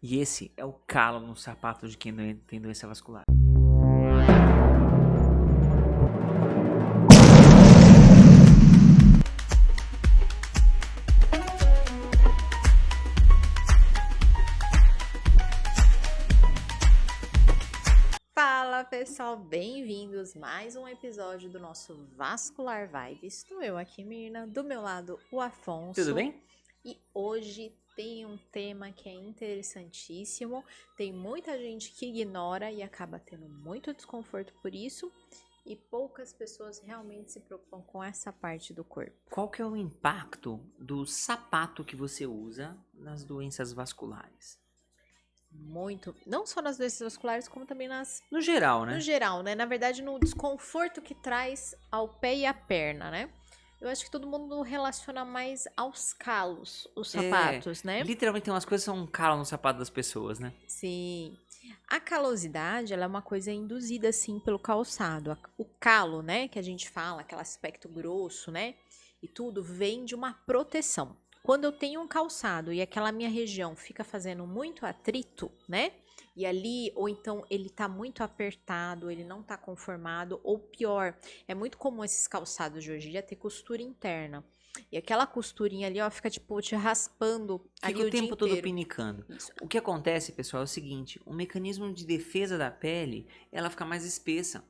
E esse é o calo no sapato de quem tem doença vascular. Fala pessoal, bem-vindos a mais um episódio do nosso Vascular Vibes. Estou eu aqui, Mirna, do meu lado o Afonso. Tudo bem? E hoje tem um tema que é interessantíssimo. Tem muita gente que ignora e acaba tendo muito desconforto por isso. E poucas pessoas realmente se preocupam com essa parte do corpo. Qual que é o impacto do sapato que você usa nas doenças vasculares? Muito, não só nas doenças vasculares, como também No geral, né? no geral, né? Na verdade, no desconforto que traz ao pé e à perna, né? Eu acho que todo mundo relaciona mais aos calos, os sapatos, né? Literalmente tem umas coisas que são um calo no sapato das pessoas, né? Sim. A calosidade, ela é uma coisa induzida, sim, pelo calçado. O calo, né, que a gente fala, aquele aspecto grosso, né, e tudo, vem de uma proteção. Quando eu tenho um calçado e aquela minha região fica fazendo muito atrito, né, e ali, ou então ele tá muito apertado, ele não tá conformado, ou pior, é muito comum esses calçados de hoje em dia ter costura interna. E aquela costurinha ali, ó, fica tipo te raspando ali Fica o o dia tempo todo inteiro. pinicando. Isso. O que acontece, pessoal, é o seguinte: o mecanismo de defesa da pele, ela fica mais espessa.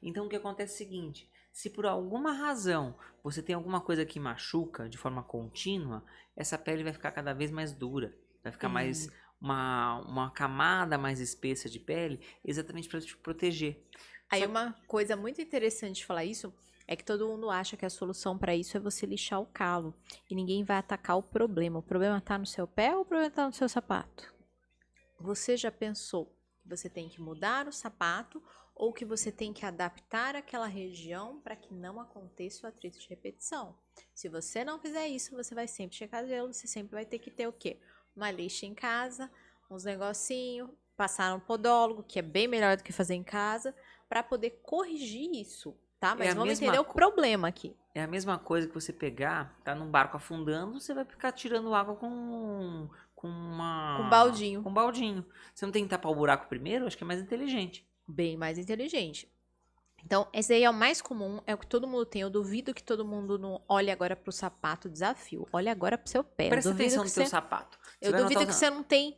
Então, o que acontece é o seguinte: se por alguma razão você tem alguma coisa que machuca de forma contínua, essa pele vai ficar cada vez mais dura. Vai ficar mais uma camada mais espessa de pele, exatamente para te proteger. Aí Só- uma coisa muito interessante de falar isso é que todo mundo acha que a solução para isso é você lixar o calo e ninguém vai atacar o problema. O problema tá no seu pé ou o problema tá no seu sapato? Você já pensou que você tem que mudar o sapato ou que você tem que adaptar aquela região para que não aconteça o atrito de repetição? Se você não fizer isso, você vai sempre checar gelo, você sempre vai ter que ter o quê? Uma lixa em casa, uns negocinho, passar um podólogo, que é bem melhor do que fazer em casa, para poder corrigir isso, tá? É Mas a vamos mesma entender o problema aqui. É a mesma coisa que você pegar, tá num barco afundando, você vai ficar tirando água com Com baldinho. com um baldinho. Você não tem que tapar o buraco primeiro? Acho que é mais inteligente. Bem mais inteligente. Então, esse aí é o mais comum, é o que todo mundo tem. Eu duvido que todo mundo não olhe agora pro sapato desafio. Olhe agora pro seu pé. Presta atenção no teu Você, sapato. Você eu vai duvido notar que você não tem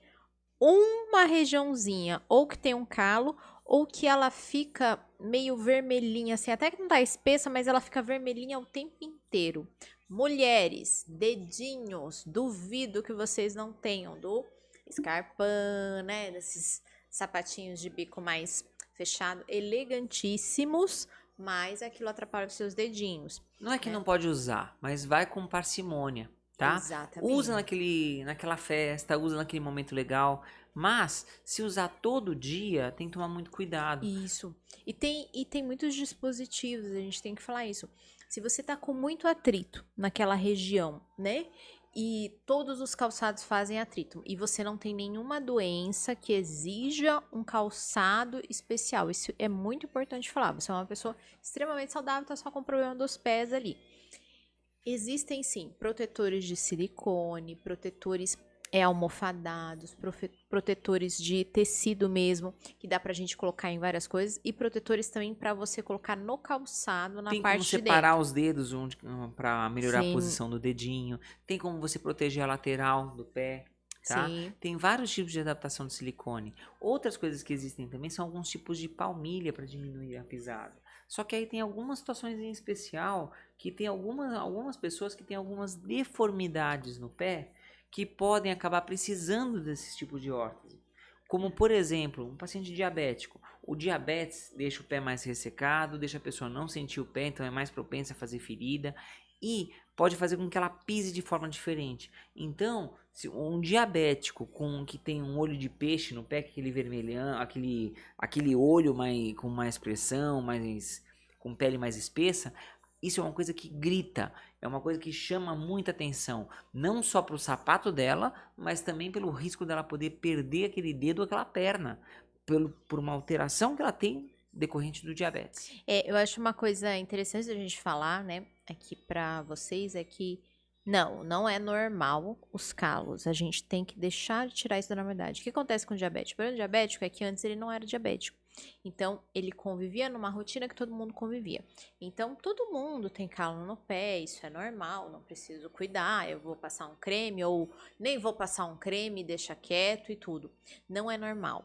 uma regiãozinha, ou que tem um calo, ou que ela fica meio vermelhinha, assim, até que não tá espessa, mas ela fica vermelhinha o tempo inteiro. Mulheres, dedinhos, duvido que vocês não tenham do Scarpan, né? Desses sapatinhos de bico mais fechado, elegantíssimos, mas aquilo atrapalha os seus dedinhos. não é que Né? não pode usar, mas vai com parcimônia, tá? Exatamente. Usa naquela festa, usa naquele momento legal. Mas, se usar todo dia, tem que tomar muito cuidado. Isso. E tem muitos dispositivos, a gente tem que falar isso. Se você tá com muito atrito naquela região, né? E todos os calçados fazem atrito, e você não tem nenhuma doença que exija um calçado especial. Isso é muito importante falar. Você é uma pessoa extremamente saudável, tá só com problema dos pés ali. Existem sim protetores de silicone, protetores almofadados, protetores de tecido mesmo, que dá pra gente colocar em várias coisas, e protetores também pra você colocar no calçado, na Tem como parte de separar dentro. os dedos para melhorar a Sim, posição do dedinho. Tem como você proteger a lateral do pé, tá? sim. Tem vários tipos de adaptação de silicone. Outras coisas que existem também são alguns tipos de palmilha para diminuir a pisada. Só que aí tem algumas situações em especial que tem algumas pessoas que têm algumas deformidades no pé que podem acabar precisando desse tipo de órtese. Como, por exemplo, um paciente diabético. O diabetes deixa o pé mais ressecado, deixa a pessoa não sentir o pé, então é mais propensa a fazer ferida e pode fazer com que ela pise de forma diferente. Então, se um diabético que tem um olho de peixe no pé, aquele vermelhão, aquele olho com mais pressão, com pele mais espessa, isso é uma coisa que grita, é uma coisa que chama muita atenção, não só para o sapato dela, mas também pelo risco dela poder perder aquele dedo ou aquela perna, por uma alteração que ela tem decorrente do diabetes. Eu acho uma coisa interessante a gente falar, né, aqui pra vocês, é que Não, não é normal os calos. A gente tem que deixar de tirar isso da normalidade. O que acontece com o diabético? O problema do diabético é que antes ele não era diabético. Então, ele convivia numa rotina que todo mundo convivia. Então, todo mundo tem calo no pé, isso é normal, não preciso cuidar, eu vou passar um creme ou nem vou passar um creme, deixa quieto e tudo. Não é normal,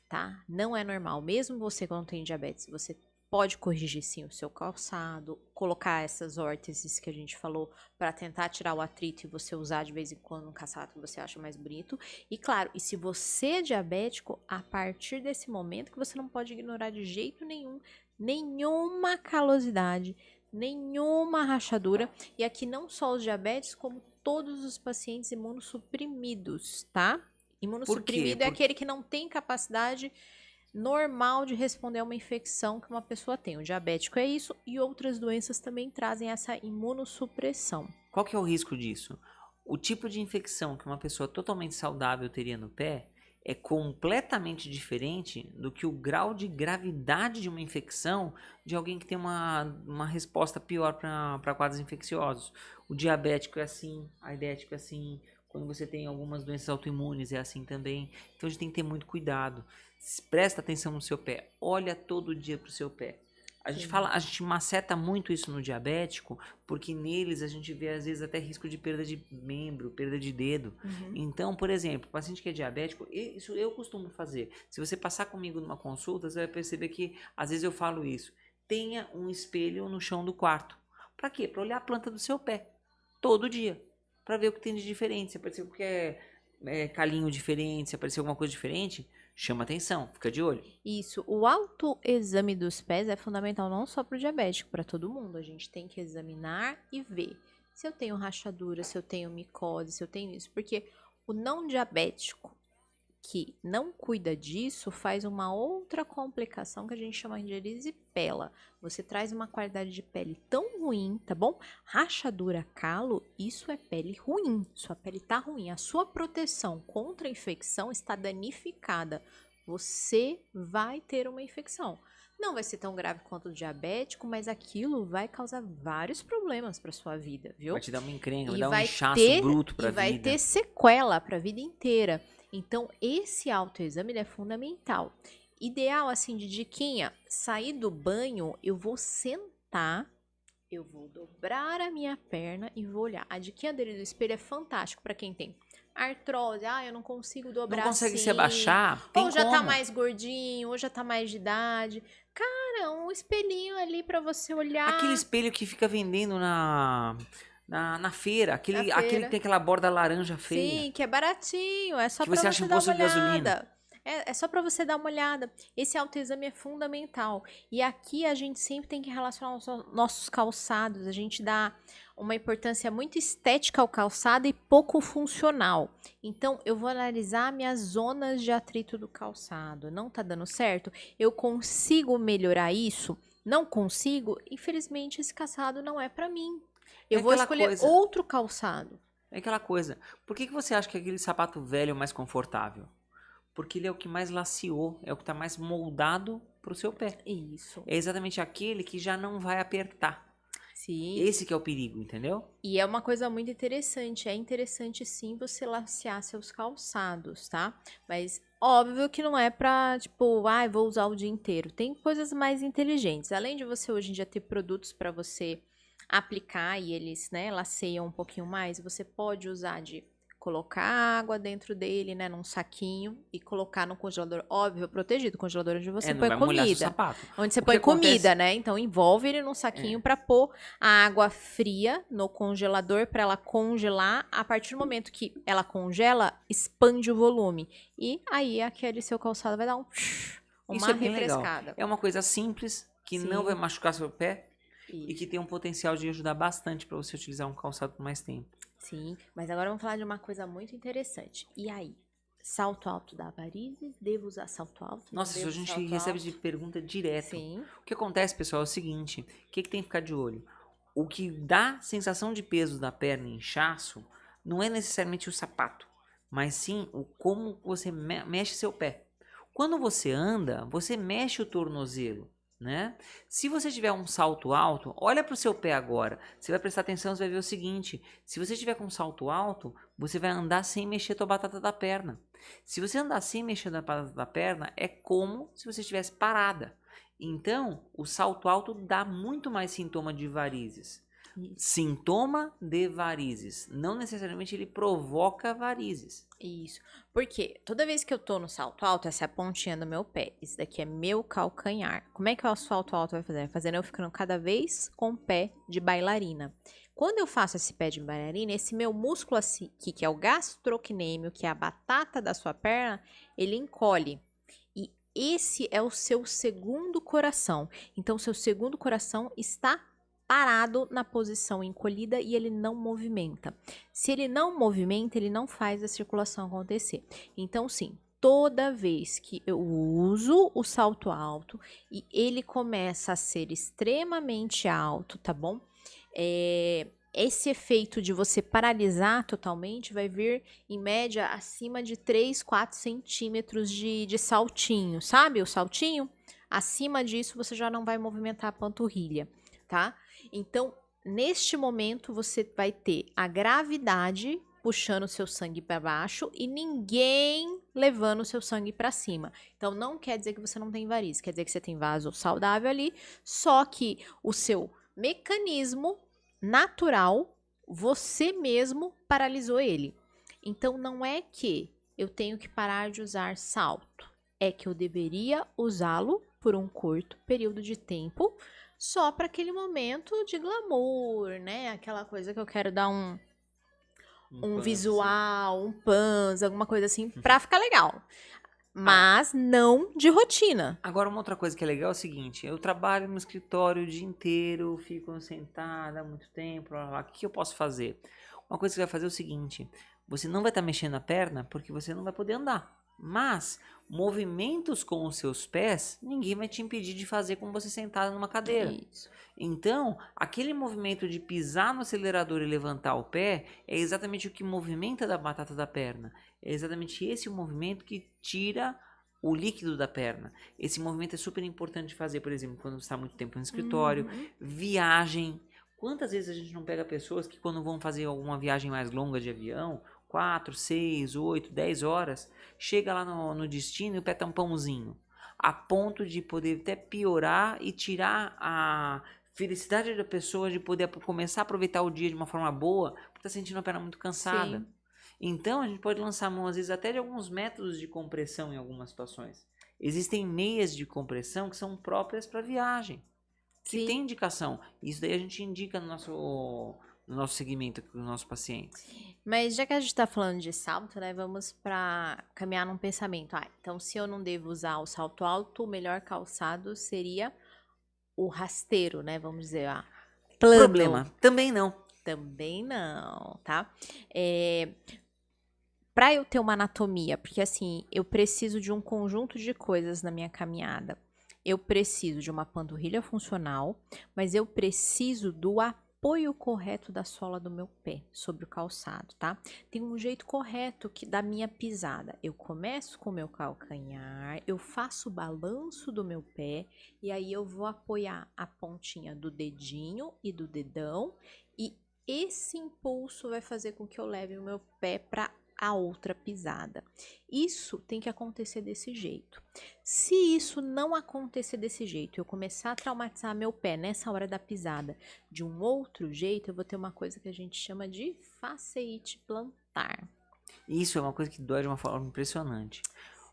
tá? Não é normal. Mesmo você quando tem diabetes, você pode corrigir sim o seu calçado, colocar essas órteses que a gente falou para tentar tirar o atrito e você usar de vez em quando um calçado que você acha mais bonito. E claro, e se você é diabético, a partir desse momento que você não pode ignorar de jeito nenhum, nenhuma calosidade, nenhuma rachadura. E aqui não só os diabéticos, como todos os pacientes imunossuprimidos, tá? Por quê? Imunossuprimido é aquele que não tem capacidade normal de responder a uma infecção que uma pessoa tem. O diabético é isso e outras doenças também trazem essa imunossupressão. Qual que é o risco disso? O tipo de infecção que uma pessoa totalmente saudável teria no pé é completamente diferente do que o grau de gravidade de uma infecção de alguém que tem uma resposta pior para quadros infecciosos. O diabético é assim, a idético é assim, quando você tem algumas doenças autoimunes é assim também. Então a gente tem que ter muito cuidado. Presta atenção no seu pé, olha todo dia para o seu pé. A gente maceta muito isso no diabético, porque neles a gente vê às vezes até risco de perda de membro, perda de dedo. Então, por exemplo, o paciente que é diabético, isso eu costumo fazer. Se você passar comigo numa consulta, você vai perceber que às vezes eu falo isso. Tenha um espelho no chão do quarto. Para quê? Para olhar a planta do seu pé todo dia, para ver o que tem de diferente. Se aparecer qualquer calinho diferente, se aparecer alguma coisa diferente, chama atenção, fica de olho. Isso, o autoexame dos pés é fundamental não só para o diabético, para todo mundo. A gente tem que examinar e ver se eu tenho rachadura, se eu tenho micose, se eu tenho isso. Porque o não diabético que não cuida disso faz uma outra complicação que a gente chama de erisipela. Você traz uma qualidade de pele tão ruim, tá bom? Rachadura, calo, isso é pele ruim. Sua pele tá ruim. A sua proteção contra a infecção está danificada. Você vai ter uma infecção. Não vai ser tão grave quanto o diabético, mas aquilo vai causar vários problemas para sua vida, viu? Vai te dar uma encrenca, vai E dar um vai inchaço ter, bruto pra e vai vida. ter sequela para a vida inteira. Então, esse autoexame ele é fundamental. Ideal, assim, de diquinha, sair do banho, eu vou sentar, eu vou dobrar a minha perna e vou olhar. A diquinha dele do espelho é fantástico para quem tem artrose. Ah, eu não consigo Não dobrar consegue se assim. abaixar? Tem Ou já tá como. mais gordinho, ou já tá mais de idade. Cara, um espelhinho ali para você olhar Aquele espelho que fica vendendo na feira, na aquele que feira. tem aquela borda laranja feia, Sim, que é baratinho, é só que para você acha você em dar posto uma de gasolina. olhada. É só para você dar uma olhada. Esse autoexame é fundamental. E aqui a gente sempre tem que relacionar os nossos calçados. A gente dá uma importância muito estética ao calçado e pouco funcional. Então, eu vou analisar minhas zonas de atrito do calçado. Não tá dando certo? Eu consigo melhorar isso? Não consigo? Infelizmente, esse calçado não é para mim. É Eu vou aquela escolher coisa, outro calçado. é aquela coisa. Por que você acha que aquele sapato velho é mais confortável? Porque ele é o que mais laceou, é o que está mais moldado para o seu pé. Isso. É exatamente aquele que já não vai apertar. Sim. Esse que é o perigo, entendeu? E é uma coisa muito interessante. É interessante sim você lacear seus calçados, tá? Mas óbvio que não é pra, tipo, ah, vou usar o dia inteiro. Tem coisas mais inteligentes. Além de você hoje em dia ter produtos para você aplicar e eles, né, laceiam um pouquinho mais, você pode usar de colocar água dentro dele, né, num saquinho e colocar no congelador, óbvio, protegido, congelador onde você Não põe vai molhar seu comida. sapato. Onde você O que põe comida, acontece né? Então envolve ele num saquinho é, para pôr a água fria no congelador para ela congelar. A partir do momento que ela congela, expande o volume. E aí aquele seu calçado vai dar isso uma é bem legal. refrescada. É uma coisa simples, que não vai Sim. machucar seu pé e Isso. que tem um potencial de ajudar bastante para você utilizar um calçado por mais tempo. Sim, mas agora vamos falar de uma coisa muito interessante. E aí? Salto alto dá varizes? Devo usar salto alto? Não Nossa, isso a devo gente salto recebe alto? de pergunta direto. Sim. O que acontece, pessoal, é o seguinte: o que tem que ficar de olho? O que dá sensação de peso da perna e inchaço não é necessariamente o sapato, mas sim o como você mexe seu pé. Quando você anda, você mexe o tornozelo. né? Se você tiver um salto alto, olha para o seu pé agora. Você vai prestar atenção, você vai ver o seguinte: se você tiver com um salto alto, você vai andar sem mexer a tua batata da perna. Se você andar sem mexer na batata da perna, é como se você estivesse parada. Então, o salto alto dá muito mais sintoma de varizes. Isso. Sintoma de varizes. Não necessariamente ele provoca varizes. Isso. Porque toda vez que eu tô no salto alto, essa é a pontinha do meu pé. Esse daqui é meu calcanhar. Como é que o salto alto vai fazer? Vai fazendo eu ficando cada vez com o pé de bailarina. Quando eu faço esse pé de bailarina, esse meu músculo aqui, que é o gastrocnêmio, que é a batata da sua perna, ele encolhe. E esse é o seu segundo coração. Então, o seu segundo coração está parado na posição encolhida e ele não movimenta. Se ele não movimenta, ele não faz a circulação acontecer. Então, sim, toda vez que eu uso o salto alto e ele começa a ser extremamente alto, tá bom? Esse efeito de você paralisar totalmente vai vir, em média, acima de 3, 4 centímetros de saltinho, sabe? O saltinho? Acima disso, você já não vai movimentar a panturrilha, tá? Então, neste momento, você vai ter a gravidade puxando o seu sangue para baixo e ninguém levando o seu sangue para cima. Então, não quer dizer que você não tem varizes, quer dizer que você tem vaso saudável ali, só que o seu mecanismo natural, você mesmo paralisou ele. Então, não é que eu tenho que parar de usar salto, é que eu deveria usá-lo por um curto período de tempo, só para aquele momento de glamour, né? Aquela coisa que eu quero dar um visual, um pans, alguma coisa assim, pra ficar legal. Mas não de rotina. Agora, uma outra coisa que é legal é o seguinte: eu trabalho no escritório o dia inteiro, fico sentada há muito tempo, blá, blá, blá. O que eu posso fazer? Uma coisa que você vai fazer é o seguinte: você não vai estar mexendo a perna porque você não vai poder andar. Mas movimentos com os seus pés, ninguém vai te impedir de fazer como você sentada numa cadeira. Isso. Então, aquele movimento de pisar no acelerador e levantar o pé é exatamente o que movimenta da batata da perna. É exatamente esse o movimento que tira o líquido da perna. Esse movimento é super importante de fazer, por exemplo, quando você está muito tempo no escritório, viagem. Quantas vezes a gente não pega pessoas que quando vão fazer alguma viagem mais longa de avião, 4, 6, 8, 10 horas, chega lá no destino e o pé tá um pãozinho, a ponto de poder até piorar e tirar a felicidade da pessoa de poder começar a aproveitar o dia de uma forma boa, porque está sentindo a perna muito cansada. Sim. Então, a gente pode lançar mão, às vezes, até de alguns métodos de compressão em algumas situações. Existem meias de compressão que são próprias para viagem, que Sim. tem indicação. Isso daí a gente indica no nosso segmento com os nossos pacientes. Mas já que a gente tá falando de salto, né, vamos para caminhar num pensamento. Então se eu não devo usar o salto alto, o melhor calçado seria o rasteiro, né, vamos dizer, plano. Problema, também não. Também não, tá? Para eu ter uma anatomia, porque assim, eu preciso de um conjunto de coisas na minha caminhada. Eu preciso de uma panturrilha funcional, mas eu preciso do apoio correto da sola do meu pé sobre o calçado, tá? Tem um jeito correto da minha pisada. Eu começo com o meu calcanhar, eu faço o balanço do meu pé e aí eu vou apoiar a pontinha do dedinho e do dedão e esse impulso vai fazer com que eu leve o meu pé para a outra pisada. Isso tem que acontecer desse jeito. Se isso não acontecer desse jeito, eu começar a traumatizar meu pé nessa hora da pisada de um outro jeito, eu vou ter uma coisa que a gente chama de fasciite plantar. Isso é uma coisa que dói de uma forma impressionante.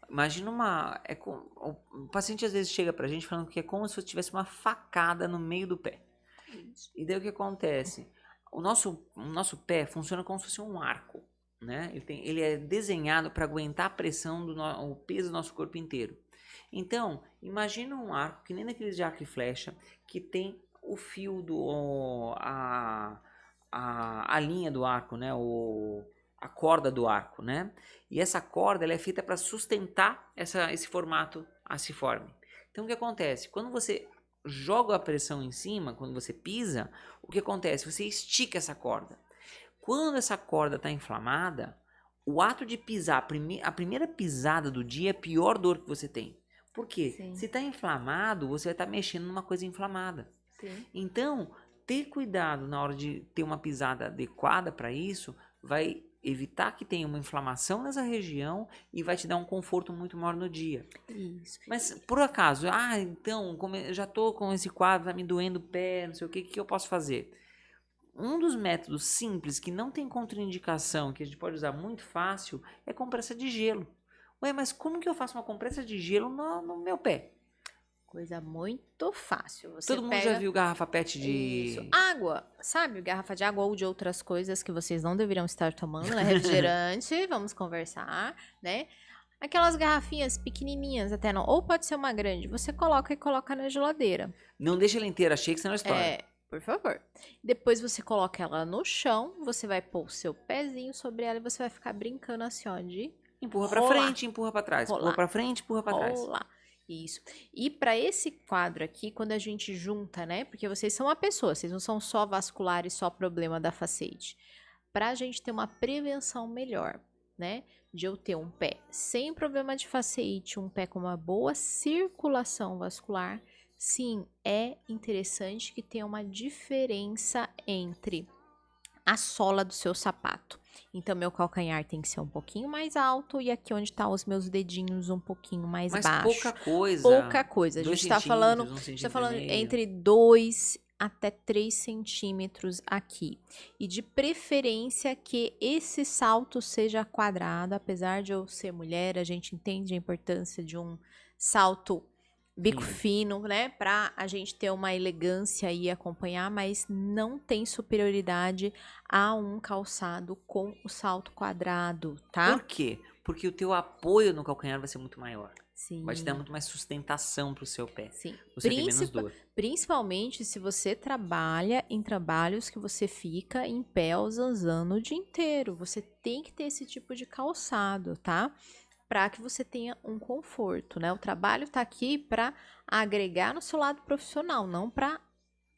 Imagina o paciente às vezes chega pra gente falando que é como se tivesse uma facada no meio do pé. Isso. E daí o que acontece? O nosso pé funciona como se fosse um arco, né? Ele é desenhado para aguentar a pressão o peso do nosso corpo inteiro. Então, imagina um arco que nem naqueles de arco e flecha, que tem o fio a linha do arco, né? A corda do arco, né? E essa corda ela é feita para sustentar esse formato aciforme. Então, o que acontece? Quando você joga a pressão em cima, quando você pisa, o que acontece? Você estica essa corda. Quando essa corda está inflamada, o ato de pisar, a primeira pisada do dia é a pior dor que você tem. Por quê? Sim. Se está inflamado, você vai estar mexendo numa coisa inflamada. Sim. Então, ter cuidado na hora de ter uma pisada adequada para isso vai evitar que tenha uma inflamação nessa região e vai te dar um conforto muito maior no dia. Isso. Mas, por acaso, então, como eu já tô com esse quadro, tá me doendo o pé, não sei o que eu posso fazer? Um dos métodos simples, que não tem contraindicação, que a gente pode usar muito fácil, é compressa de gelo. Ué, mas como que eu faço uma compressa de gelo no meu pé? Coisa muito fácil. Você Todo mundo pega... já viu garrafa PET Isso. de... Água, sabe? Garrafa de água ou de outras coisas que vocês não deveriam estar tomando, né? Refrigerante, vamos conversar, né? Aquelas garrafinhas pequenininhas até não. Ou pode ser uma grande. Você coloca e coloca na geladeira. Não deixa ela inteira, achei que senão estoura. É, por favor. Depois você coloca ela no chão, você vai pôr o seu pezinho sobre ela e você vai ficar brincando assim, ó, de Empurra pra rolar. frente, empurra pra trás. Empurra Rolar. pra frente, empurra pra trás. Rolar. Isso. E para esse quadro aqui, quando a gente junta, né? Porque vocês são uma pessoa, vocês não são só vasculares, só problema da facete. Para a gente ter uma prevenção melhor, né? De eu ter um pé sem problema de facete, um pé com uma boa circulação vascular, sim, é interessante que tenha uma diferença entre a sola do seu sapato. Então, meu calcanhar tem que ser um pouquinho mais alto e aqui onde tá os meus dedinhos um pouquinho mais Mas baixo. pouca coisa. Pouca coisa. A 2 gente tá falando, centímetros, 1 a gente tá centímetro falando e meio. entre 2 até 3 centímetros aqui. E de preferência que esse salto seja quadrado, apesar de eu ser mulher, a gente entende a importância de um salto bico fino, né? Pra a gente ter uma elegância e acompanhar, mas não tem superioridade a um calçado com o salto quadrado, tá? Por quê? Porque o teu apoio no calcanhar vai ser muito maior. Sim. Vai te dar muito mais sustentação pro seu pé. Sim. Você tem menos dor. Principalmente se você trabalha em trabalhos que você fica em pé ou zanzando o dia inteiro. Você tem que ter esse tipo de calçado, tá? Para que você tenha um conforto, né? O trabalho tá aqui para agregar no seu lado profissional, não para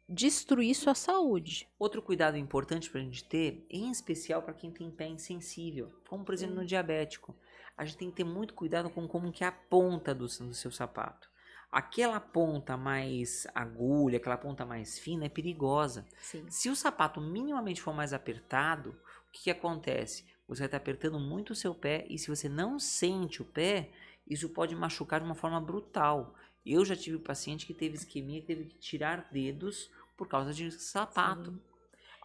destruir sua saúde. Outro cuidado importante pra gente ter, em especial para quem tem pé insensível, como por exemplo no diabético, a gente tem que ter muito cuidado com como que é a ponta do seu sapato. Aquela ponta mais agulha, aquela ponta mais fina é perigosa. Sim. Se o sapato minimamente for mais apertado, o que acontece? Você vai estar apertando muito o seu pé e se você não sente o pé, isso pode machucar de uma forma brutal. Eu já tive paciente que teve isquemia, que teve que tirar dedos por causa de sapato. Sim.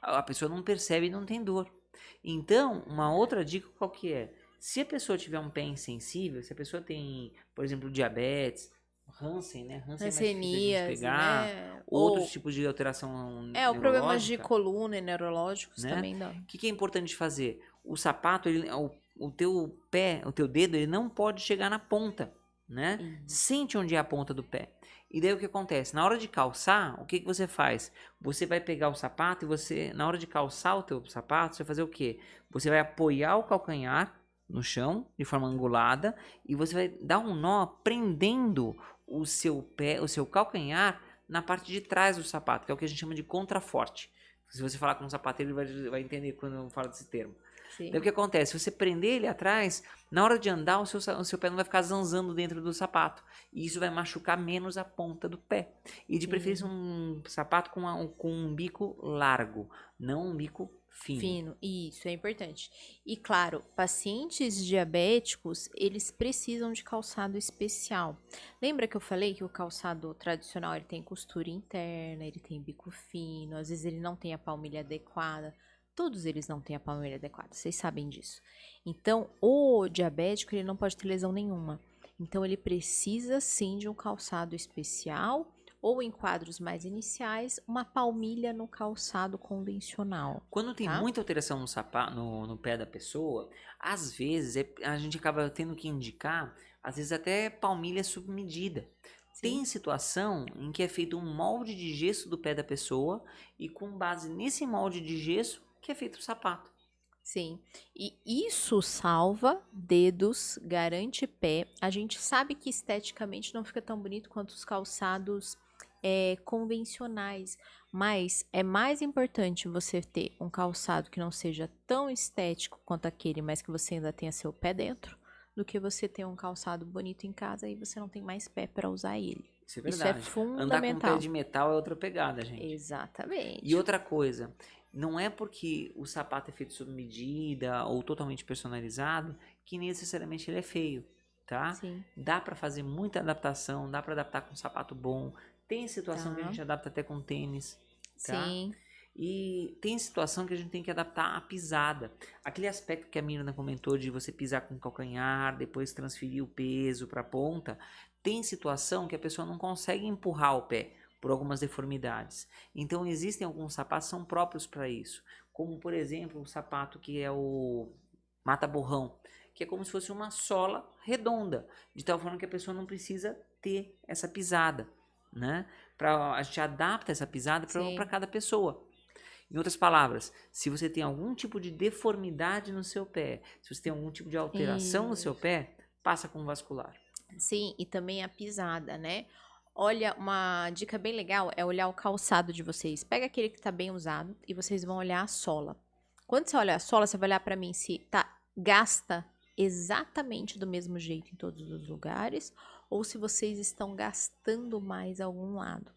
A pessoa não percebe e não tem dor. Então, uma outra dica qual que é? Se a pessoa tiver um pé insensível, se a pessoa tem, por exemplo, diabetes, Hansen, né? Hansen é mais difícil de a gente pegar. Né? Outros tipos de alteração neurológica. Problemas de coluna e neurológicos, né? Também dá. O que é importante fazer? O sapato, o teu pé, o teu dedo, ele não pode chegar na ponta, né? Sente onde é a ponta do pé. E daí o que acontece? Na hora de calçar, o que você faz? Você vai pegar o sapato e você, na hora de calçar o teu sapato, você vai fazer o quê? Você vai apoiar o calcanhar no chão, de forma angulada, e você vai dar um nó prendendo o seu pé, o seu calcanhar na parte de trás do sapato, que é o que a gente chama de contraforte. Se você falar com um sapateiro, ele vai entender quando eu falo desse termo. Sim. Então o que acontece? Se você prender ele atrás, na hora de andar, o seu pé não vai ficar zanzando dentro do sapato. E isso vai machucar menos a ponta do pé. E de preferência um sapato com um bico largo, não um bico fino. Isso é importante. E claro, pacientes diabéticos, eles precisam de calçado especial. Lembra que eu falei que o calçado tradicional ele tem costura interna, ele tem bico fino, às vezes ele não tem a palmilha adequada. Todos eles não têm a palmilha adequada, vocês sabem disso. Então, o diabético ele não pode ter lesão nenhuma. Então, ele precisa sim de um calçado especial ou em quadros mais iniciais, uma palmilha no calçado convencional. Quando tem muita alteração no sapato, no pé da pessoa, às vezes a gente acaba tendo que indicar, às vezes até palmilha submedida. Sim. Tem situação em que é feito um molde de gesso do pé da pessoa e com base nesse molde de gesso que é feito o sapato. Sim, e isso salva dedos, garante pé. A gente sabe que esteticamente não fica tão bonito quanto os calçados convencionais, mas é mais importante você ter um calçado que não seja tão estético quanto aquele, mas que você ainda tenha seu pé dentro, do que você ter um calçado bonito em casa e você não tem mais pé para usar ele. Isso é Isso é verdade. Andar com pé fundamental. de metal é outra pegada, gente. Exatamente. E outra coisa, não é porque o sapato é feito sob medida ou totalmente personalizado que necessariamente ele é feio, tá? Sim. Dá pra fazer muita adaptação, dá pra adaptar com um sapato bom. Tem situação que a Tá. gente adapta até com tênis, tá? Sim. E tem situação que a gente tem que adaptar a pisada. Aquele aspecto que a Mirna comentou de você pisar com o calcanhar, depois transferir o peso para a ponta. Tem situação que a pessoa não consegue empurrar o pé por algumas deformidades. Então existem alguns sapatos que são próprios para isso. Como por exemplo o sapato que é o mata-borrão, que é como se fosse uma sola redonda, de tal forma que a pessoa não precisa ter essa pisada, né? A gente adapta essa pisada para cada pessoa. Em outras palavras, se você tem algum tipo de deformidade no seu pé, se você tem algum tipo de alteração no seu pé, passa com vascular. Sim, e também a pisada, né? Olha, uma dica bem legal é olhar o calçado de vocês. Pega aquele que tá bem usado e vocês vão olhar a sola. Quando você olha a sola, você vai olhar para mim se tá gasta exatamente do mesmo jeito em todos os lugares ou se vocês estão gastando mais algum lado.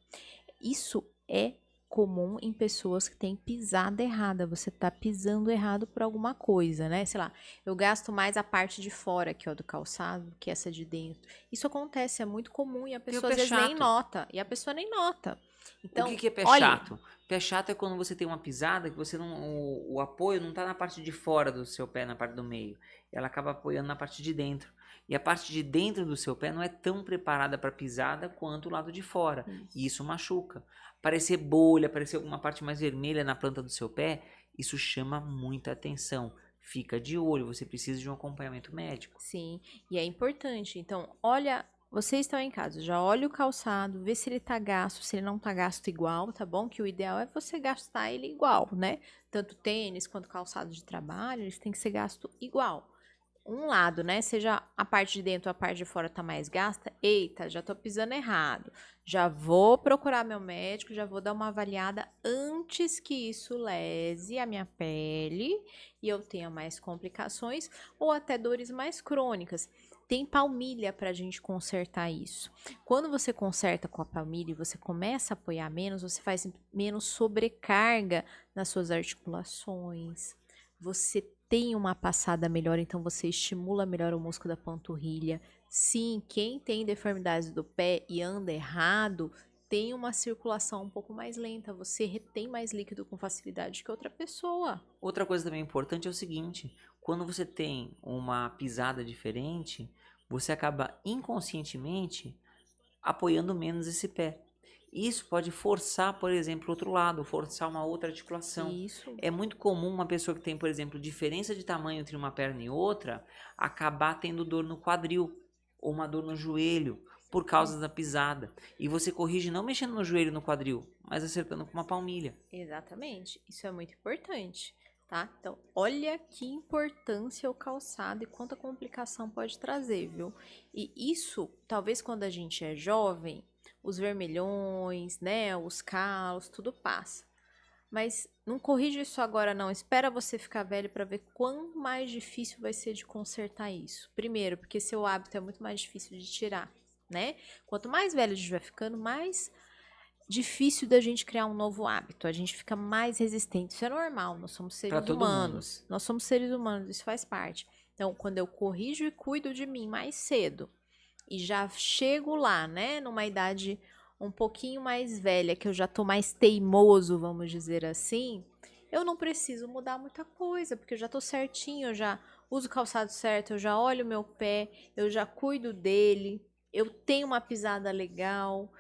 Isso é comum em pessoas que têm pisada errada. Você tá pisando errado por alguma coisa, né? Sei lá, eu gasto mais a parte de fora aqui, ó, do calçado que essa de dentro. Isso acontece, é muito comum e a pessoa às vezes nem nota. E a pessoa nem nota. Então, o que é pé olha, chato? Pé chato é quando você tem uma pisada que você não, o apoio não tá na parte de fora do seu pé, na parte do meio. Ela acaba apoiando na parte de dentro. E a parte de dentro do seu pé não é tão preparada para pisada quanto o lado de fora. E isso machuca. Aparecer bolha, aparecer alguma parte mais vermelha na planta do seu pé, isso chama muita atenção. Fica de olho, você precisa de um acompanhamento médico. Sim, e é importante. Então, olha, vocês estão em casa, já olha o calçado, vê se ele tá gasto, se ele não tá gasto igual, tá bom? Que o ideal é você gastar ele igual, né? Tanto tênis quanto calçado de trabalho, eles têm que ser gasto igual. Um lado, né? Seja a parte de dentro ou a parte de fora tá mais gasta. Eita, já tô pisando errado. Já vou procurar meu médico, já vou dar uma avaliada antes que isso lese a minha pele e eu tenha mais complicações ou até dores mais crônicas. Tem palmilha pra gente consertar isso. Quando você conserta com a palmilha e você começa a apoiar menos, você faz menos sobrecarga nas suas articulações. Você tem uma passada melhor, então você estimula melhor o músculo da panturrilha. Sim, quem tem deformidades do pé e anda errado, tem uma circulação um pouco mais lenta, você retém mais líquido com facilidade que outra pessoa. Outra coisa também importante é o seguinte, quando você tem uma pisada diferente, você acaba inconscientemente apoiando menos esse pé. Isso pode forçar, por exemplo, o outro lado, forçar uma outra articulação. Isso. É muito comum uma pessoa que tem, por exemplo, diferença de tamanho entre uma perna e outra, acabar tendo dor no quadril ou uma dor no joelho por causa da pisada. E você corrige não mexendo no joelho e no quadril, mas acertando com uma palmilha. Exatamente. Isso é muito importante, tá? Então, olha que importância o calçado e quanta complicação pode trazer, viu? E isso, talvez quando a gente é jovem, os vermelhões, né, os calos, tudo passa. Mas não corrige isso agora não, espera você ficar velho para ver quão mais difícil vai ser de consertar isso. Primeiro, porque seu hábito é muito mais difícil de tirar, né? Quanto mais velho a gente vai ficando, mais difícil da gente criar um novo hábito. A gente fica mais resistente. Isso é normal, nós somos seres humanos. Nós somos seres humanos, isso faz parte. Então, quando eu corrijo e cuido de mim mais cedo, e já chego lá, né, numa idade um pouquinho mais velha, que eu já tô mais teimoso, vamos dizer assim, eu não preciso mudar muita coisa, porque eu já tô certinho, eu já uso o calçado certo, eu já olho o meu pé, eu já cuido dele, eu tenho uma pisada legal,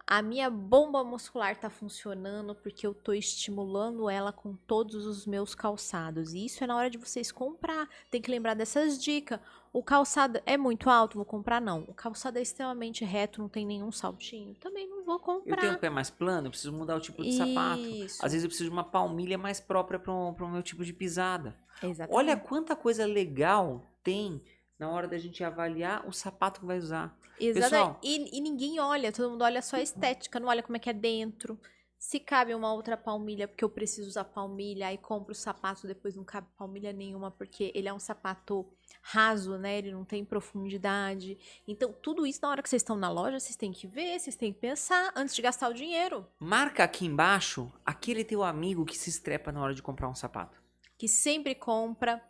a minha bomba muscular tá funcionando porque eu tô estimulando ela com todos os meus calçados. E isso é na hora de vocês comprar. Tem que lembrar dessas dicas. O calçado é muito alto, vou comprar não. O calçado é extremamente reto, não tem nenhum saltinho, também não vou comprar. Eu tenho um pé mais plano, eu preciso mudar o tipo de sapato. Às vezes eu preciso de uma palmilha mais própria para o meu tipo de pisada. Exatamente. Olha quanta coisa legal tem na hora da gente avaliar o sapato que vai usar. Exato. Pessoal, E ninguém olha, todo mundo olha só a estética, não olha como é que é dentro. Se cabe uma outra palmilha, porque eu preciso usar palmilha, aí compro o sapato, depois não cabe palmilha nenhuma, porque ele é um sapato raso, né? Ele não tem profundidade. Então, tudo isso, na hora que vocês estão na loja, vocês têm que ver, vocês têm que pensar antes de gastar o dinheiro. Marca aqui embaixo aquele teu amigo que se estrepa na hora de comprar um sapato. Que sempre compra,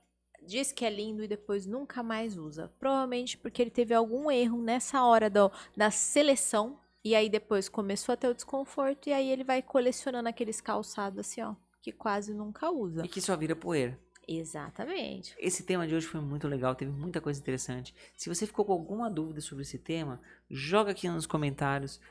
diz que é lindo e depois nunca mais usa. Provavelmente porque ele teve algum erro nessa hora da seleção. E aí depois começou a ter o desconforto. E aí ele vai colecionando aqueles calçados assim, ó. Que quase nunca usa. E que só vira poeira. Exatamente. Esse tema de hoje foi muito legal, teve muita coisa interessante. Se você ficou com alguma dúvida sobre esse tema, joga aqui nos comentários.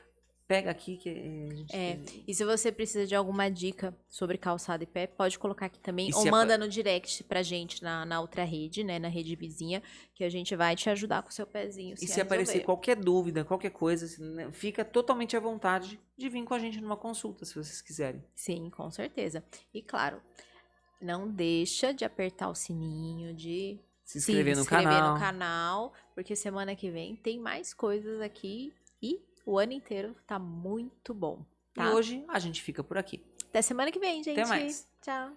Pega aqui que a gente E se você precisa de alguma dica sobre calçado e pé, pode colocar aqui também. E Ou se manda no direct pra gente na outra rede, né? Na rede vizinha, que a gente vai te ajudar com o seu pezinho. E se aparecer qualquer dúvida, qualquer coisa, fica totalmente à vontade de vir com a gente numa consulta, se vocês quiserem. Sim, com certeza. E claro, não deixa de apertar o sininho, de Se inscrever no canal. no canal, porque semana que vem tem mais coisas aqui e o ano inteiro tá muito bom, E tá? hoje a gente fica por aqui. Até semana que vem, gente. Até mais. Tchau.